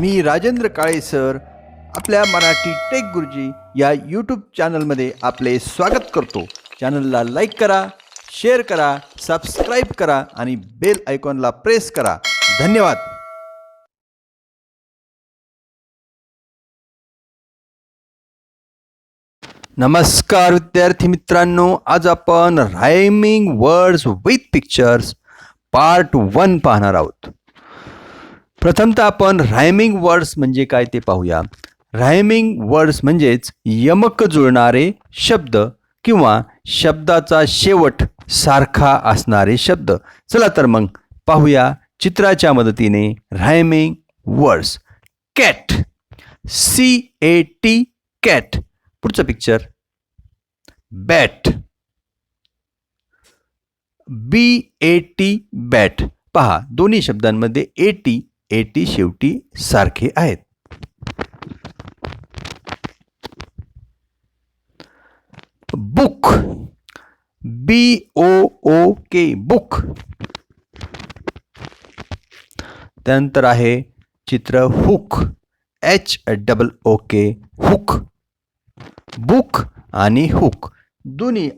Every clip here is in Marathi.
मी राजेंद्र काळे सर आपल्या मराठी टेक गुरुजी या यूट्यूब चॅनलमध्ये आपले स्वागत करतो. चॅनलला लाईक करा, शेअर करा, सबस्क्राईब करा आणि बेल आयकॉनला प्रेस करा. धन्यवाद. नमस्कार विद्यार्थी मित्रांनो, आज आपण rhyming words with pictures part 1 पाहणार आहोत. प्रथमतः आपण रायमिंग वर्ड्स म्हणजे काय ते पाहूया. रायमिंग वर्ड्स म्हणजेच यमक जुळणारे शब्द किंवा शब्दाचा शेवट सारखा असणारे शब्द. चला तर मग पाहूया चित्राच्या मदतीने rhyming words. Cat, CAT cat. पुढचं पिक्चर. Bat, BAT bat. पहा दोन्ही शब्दांमध्ये AT शेवटी सारखे आहेत. Book, BOOK book. त्यानंतर आहे चित्र हुक, HOOK हुक. बुक आणि हुक दोन्ही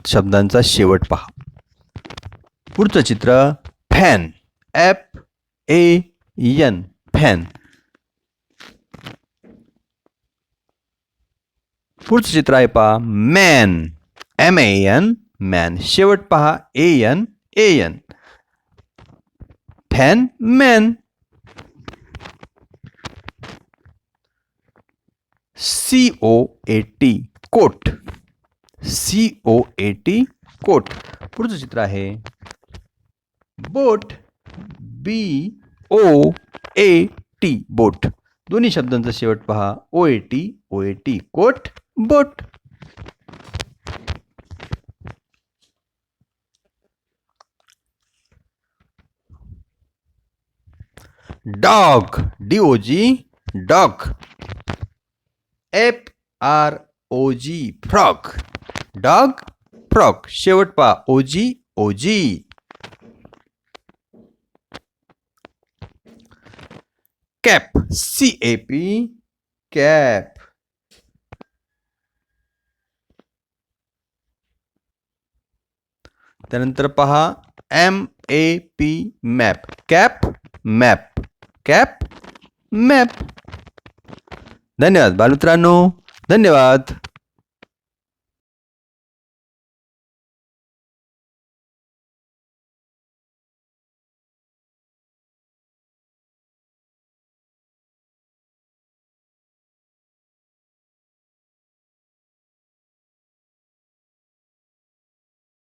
शब्दांचा शेवट पहा. पुढचं चित्र. Fan, FAN fan. पुढचं चित्र आहे पहा. Man, MAN man. शेवट पहा AN. Fan, man. COAT coat, COAT coat. पुढचं चित्र आहे. बोट, BOAT बोट. दोन्ही शब्दांचा शेवट पहा OAT coat, boat. Dog, DOG dog. FROG frog. Dog, frog. शेवट पहा OG. Cap, CAP cap. त्यानंतर पहा MAP map. Cap, map. Cap, map. धन्यवाद बालमित्रांनो. धन्यवाद.